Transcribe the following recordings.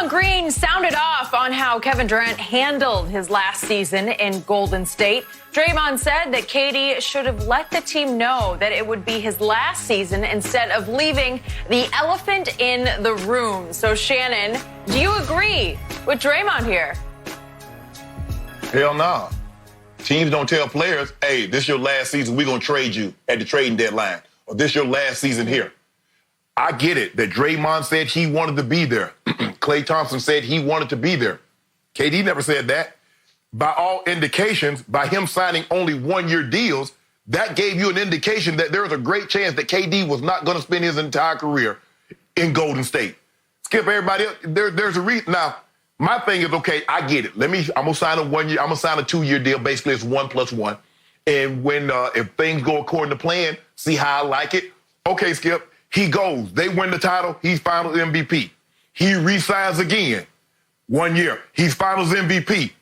Draymond Green sounded off on how Kevin Durant handled his last season in Golden State. Draymond said that KD should have let the team know that it would be his last season instead of leaving the elephant in the room. So, Shannon, do you agree with Draymond here? Hell no. Teams don't tell players, hey, this is your last season, we're going to trade you at the trading deadline. Or this is your last season here. I get it that Draymond said he wanted to be there. Klay Thompson said he wanted to be there. KD never said that. By all indications, by him signing only one-year deals, that gave you an indication that there was a great chance that KD was not going to spend his entire career in Golden State. Skip, everybody else, there's a reason. Now, my thing is, okay, I get it. I'm going to sign a 1 year, I'm going to sign a 2-year deal. Basically, it's 1+1. And when, if things go according to plan, see how I like it. Okay, Skip, he goes. They win the title. He's finals MVP. He re-signs again. 1 year. He's finals MVP.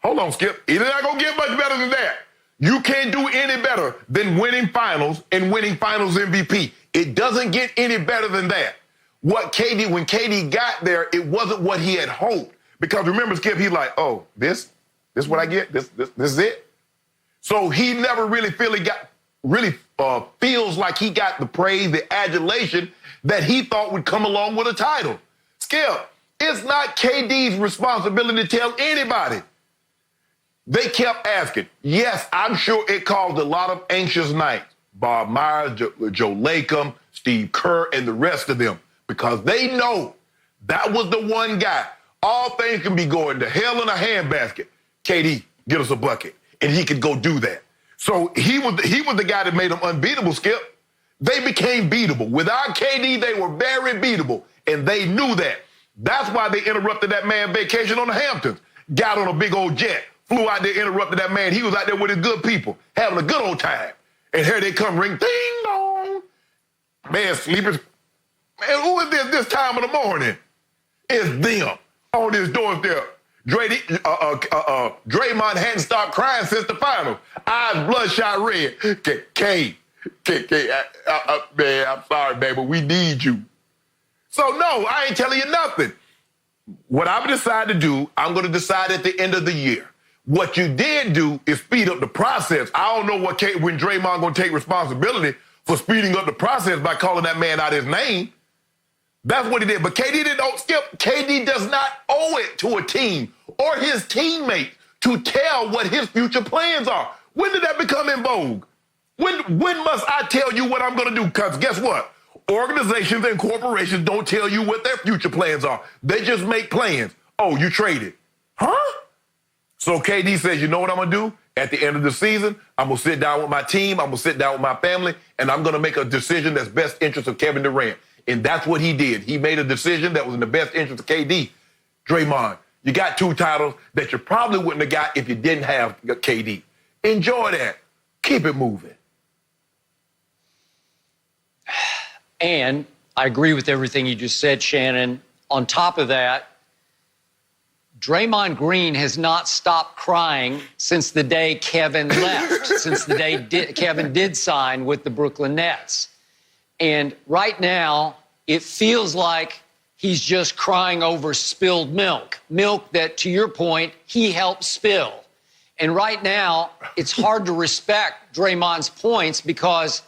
Hold on, Skip. It's not going to get much better than that. You can't do any better than winning finals and winning finals MVP. It doesn't get any better than that. When KD got there, it wasn't what he had hoped. Because remember, Skip, he's like, oh, this what I get? This is it? So he never really feels like he got the praise, the adulation that he thought would come along with a title. Skip, it's not KD's responsibility to tell anybody. They kept asking. Yes, I'm sure it caused a lot of anxious nights. Bob Myers, Joe Lacob, Steve Kerr, and the rest of them. Because they know that was the one guy. All things can be going to hell in a handbasket. KD, get us a bucket. And he could go do that. So he was the guy that made them unbeatable, Skip. They became beatable. Without KD, they were very beatable. And they knew that. That's why they interrupted that man vacation on the Hamptons. Got on a big old jet. Flew out there, interrupted that man. He was out there with his good people, having a good old time. And here they come, ring, ding dong. Man, sleepers. Man, who is this time of the morning? It's them on this doorstep. Draymond hadn't stopped crying since the finals. Eyes bloodshot red. Man, I'm sorry, baby. We need you. So, no, I ain't telling you nothing. What I'm decided to do, I'm going to decide at the end of the year. What you did do is speed up the process. I don't know when Draymond going to take responsibility for speeding up the process by calling that man out his name. That's what he did. But KD didn't Skip. KD does not owe it to a team or his teammates to tell what his future plans are. When did that become in vogue? When must I tell you what I'm going to do? Because guess what? Organizations and corporations don't tell you what their future plans are. They just make plans. Oh, you traded. Huh? So KD says, you know what I'm going to do? At the end of the season, I'm going to sit down with my team, I'm going to sit down with my family, and I'm going to make a decision that's best interest of Kevin Durant. And that's what he did. He made a decision that was in the best interest of KD. Draymond, you got 2 titles that you probably wouldn't have got if you didn't have KD. Enjoy that. Keep it moving. And I agree with everything you just said, Shannon. On top of that, Draymond Green has not stopped crying since the day Kevin left, since the day Kevin did sign with the Brooklyn Nets. And right now, it feels like he's just crying over spilled milk that, to your point, he helped spill. And right now, it's hard to respect Draymond's points because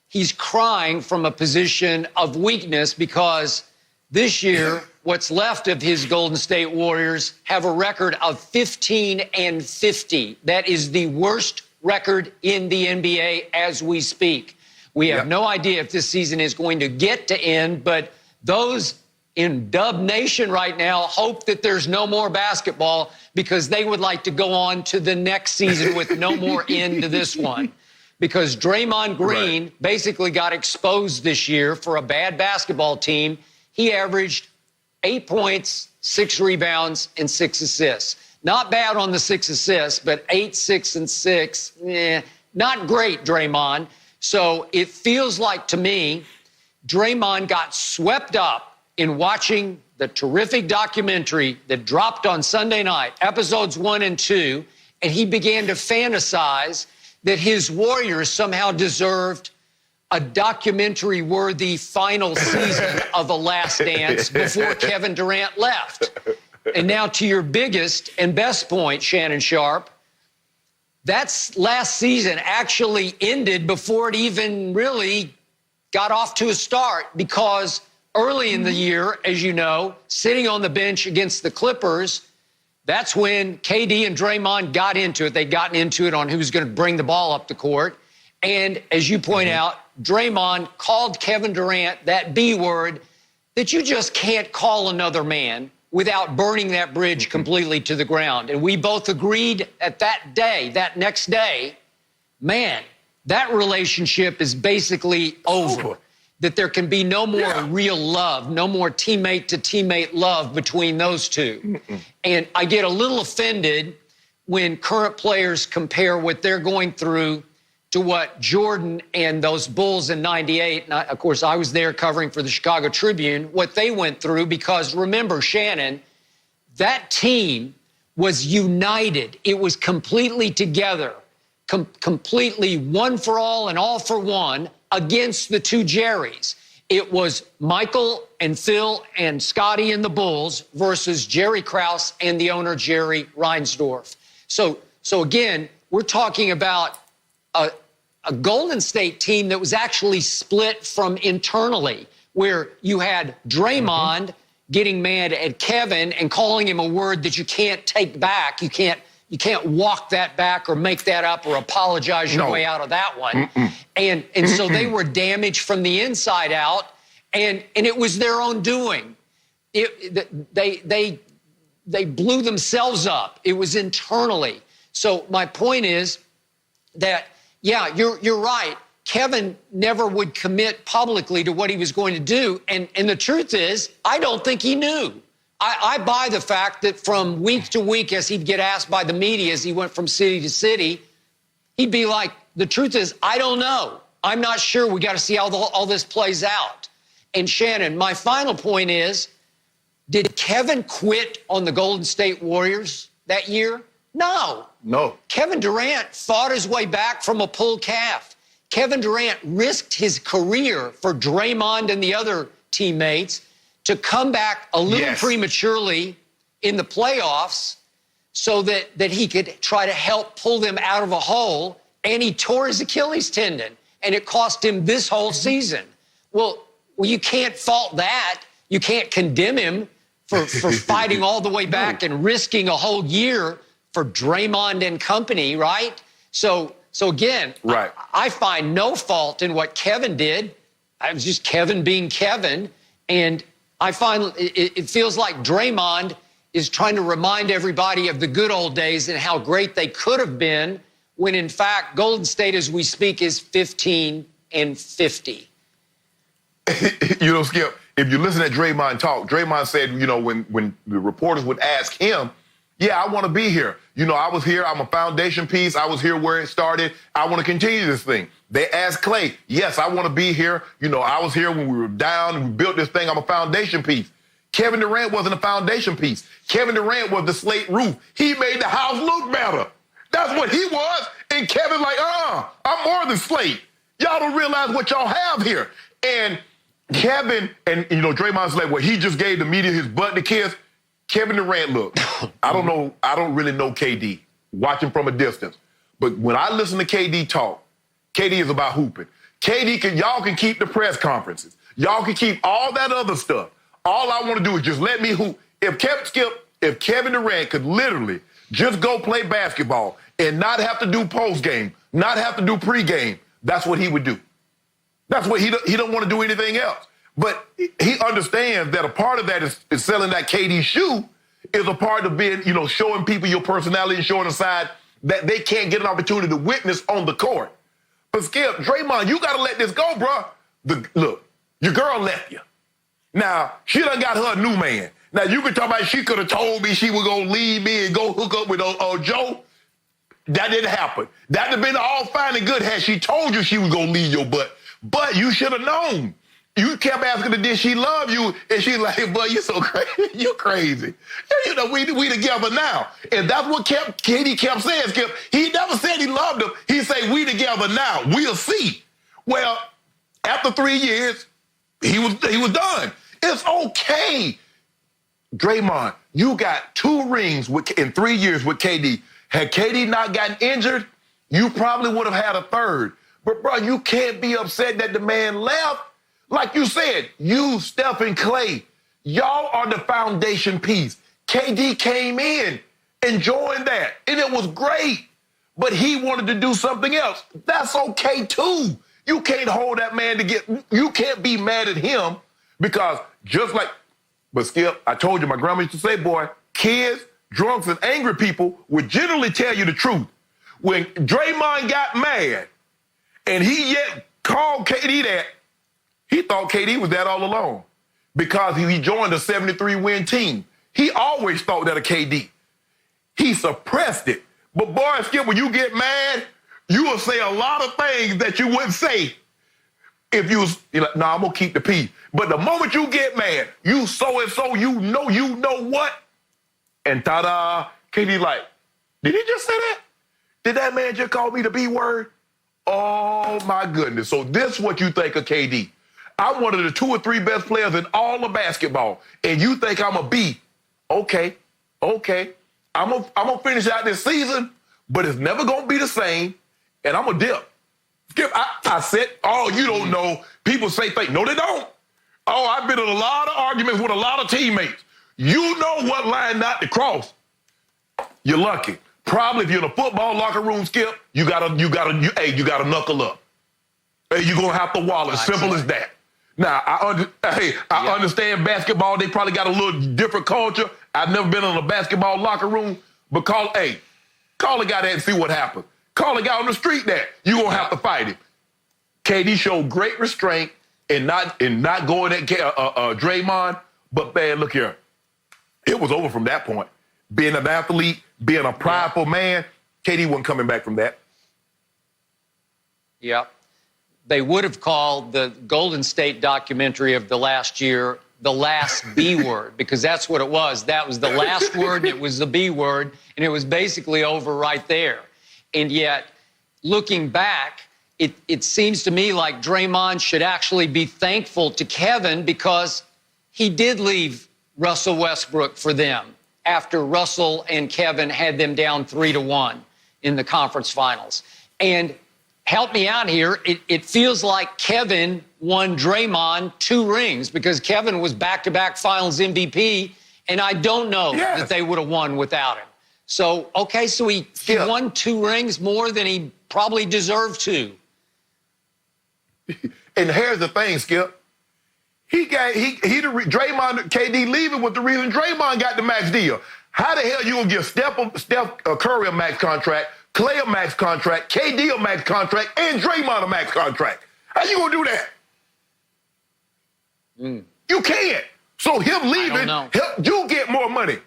he's crying from a position of weakness because this year, what's left of his Golden State Warriors have a record of 15-50. That is the worst record in the NBA as we speak. We have no idea if this season is going to get to end, but those in Dub Nation right now hope that there's no more basketball because they would like to go on to the next season with no more end to this one. Because Draymond Green basically got exposed this year for a bad basketball team. He averaged 8 points, 6 rebounds, and 6 assists. Not bad on the 6 assists, but 8, 6, and 6, not great, Draymond. So it feels like, to me, Draymond got swept up in watching the terrific documentary that dropped on Sunday night, episodes 1 and 2, and he began to fantasize that his Warriors somehow deserved a documentary-worthy final season of The Last Dance before Kevin Durant left. And now to your biggest and best point, Shannon Sharpe, that last season actually ended before it even really got off to a start, because early in the year, as you know, sitting on the bench against the Clippers, that's when KD and Draymond got into it. They'd gotten into it on who's going to bring the ball up the court. And as you point out, Draymond called Kevin Durant that B word that you just can't call another man without burning that bridge completely to the ground. And we both agreed at that day, that next day, man, that relationship is basically over. That there can be no more real love, no more teammate-to-teammate love between those two. And I get a little offended when current players compare what they're going through to what Jordan and those Bulls in '98, and of course I was there covering for the Chicago Tribune, what they went through, because remember, Shannon, that team was united. It was completely together, completely one for all and all for one against the two Jerrys. It was Michael and Phil and Scotty and the Bulls versus Jerry Krause and the owner, Jerry Reinsdorf. So again, we're talking about a Golden State team that was actually split from internally, where you had Draymond getting mad at Kevin and calling him a word that you can't take back. You can't walk that back or make that up or apologize your way out of that one. And so they were damaged from the inside out, and it was their own doing. They blew themselves up. It was internally. So my point is that, yeah, you're right. Kevin never would commit publicly to what he was going to do. And the truth is, I don't think he knew. I buy the fact that from week to week, as he'd get asked by the media, as he went from city to city, he'd be like, the truth is, I don't know. I'm not sure. We got to see how all this plays out. And Shannon, my final point is, did Kevin quit on the Golden State Warriors that year? No. Kevin Durant fought his way back from a pulled calf. Kevin Durant risked his career for Draymond and the other teammates to come back a little prematurely in the playoffs so that he could try to help pull them out of a hole, and he tore his Achilles tendon, and it cost him this whole season. Well, you can't fault that. You can't condemn him for fighting all the way back and risking a whole year for Draymond and company, right? So again, I find no fault in what Kevin did. It was just Kevin being Kevin. And I find it feels like Draymond is trying to remind everybody of the good old days and how great they could have been, when in fact, Golden State, as we speak, is 15-50. You know, Skip, if you listen to Draymond talk, Draymond said, you know, when the reporters would ask him, yeah, I want to be here. You know, I was here. I'm a foundation piece. I was here where it started. I want to continue this thing. They asked Clay, yes, I want to be here. You know, I was here when we were down and we built this thing. I'm a foundation piece. Kevin Durant wasn't a foundation piece. Kevin Durant was the slate roof. He made the house look better. That's what he was. And Kevin's like, I'm more than slate. Y'all don't realize what y'all have here. And Kevin, and, you know, Draymond's like, well, he just gave the media his butt to kiss. Kevin Durant, look, I don't really know KD, watching from a distance. But when I listen to KD talk, KD is about hooping. Y'all can keep the press conferences. Y'all can keep all that other stuff. All I want to do is just let me hoop. If Kevin Durant could literally just go play basketball and not have to do post-game, not have to do pre-game, that's what he would do. That's what he don't want to do anything else. But he understands that a part of that is selling that KD shoe, is a part of being, you know, showing people your personality and showing a side that they can't get an opportunity to witness on the court. But Skip, Draymond, you got to let this go, bro. Look, your girl left you. Now, she done got her a new man. Now, you can talk about she could have told me she was going to leave me and go hook up with Joe. That didn't happen. That'd have been all fine and good had she told you she was going to leave your butt. But you should have known. You kept asking her, did she love you? And she's like, boy, you're so crazy. You're crazy. You know, we together now. And that's what KD kept saying, Skip. He never said he loved him. He said, we together now. We'll see. Well, After 3 years, he was done. It's okay. Draymond, you got 2 rings in 3 years with KD. Had KD not gotten injured, you probably would have had a third. But, bro, you can't be upset that the man left. Like you said, you, Steph, and Clay, y'all are the foundation piece. KD came in and joined that, and it was great. But he wanted to do something else. That's okay, too. You can't hold that man you can't be mad at him because just like, but Skip, I told you, my grandma used to say, boy, kids, drunks, and angry people would generally tell you the truth. When Draymond got mad and he yet called KD that, he thought KD was that all along because he joined a 73-win team. He always thought that of KD. He suppressed it. But boy, Skip, when you get mad, you will say a lot of things that you wouldn't say if you're like, no, I'm going to keep the peace. But the moment you get mad, you so-and-so, you know what? And ta-da, KD like, did he just say that? Did that man just call me the B word? Oh, my goodness. So this is what you think of KD. I'm one of the 2 or 3 best players in all of basketball, and you think I'm a B. Okay. I'm gonna finish out this season, but it's never going to be the same, and I'm going to dip. Skip, I said, oh, you don't know. People say things. No, they don't. Oh, I've been in a lot of arguments with a lot of teammates. You know what line not to cross. You're lucky. Probably if you're in a football locker room, Skip, you gotta knuckle up. Hey, you're gonna have to wallet. Simple as that. Now, I understand basketball. They probably got a little different culture. I've never been in a basketball locker room, but call a guy that and see what happens. Call a guy on the street that you're gonna have to fight him. KD showed great restraint in not going at Draymond, but man, look here, it was over from that point. Being an athlete, being a prideful man, KD wasn't coming back from that. Yep. They would have called the Golden State documentary of the last year the last B word, because that's what it was. That was the last word, it was the B word, and it was basically over right there. And yet, looking back, it seems to me like Draymond should actually be thankful to Kevin because he did leave Russell Westbrook for them after Russell and Kevin had them down 3-1 in the conference finals. And help me out here, it feels like Kevin won Draymond 2 rings because Kevin was back-to-back finals MVP, and I don't know that they would have won without him. So, okay, so he won 2 rings more than he probably deserved to. And here's the thing, Skip. Draymond, KD leaving was the reason Draymond got the max deal. How the hell you gonna give Steph Curry a max contract, Clay a max contract, KD a max contract, and Draymond a max contract? How you gonna do that? You can't. So him leaving, you get more money.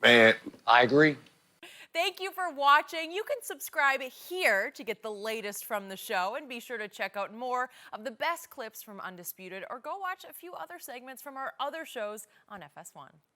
Man. I agree. Thank you for watching. You can subscribe here to get the latest from the show, and be sure to check out more of the best clips from Undisputed, or go watch a few other segments from our other shows on FS1.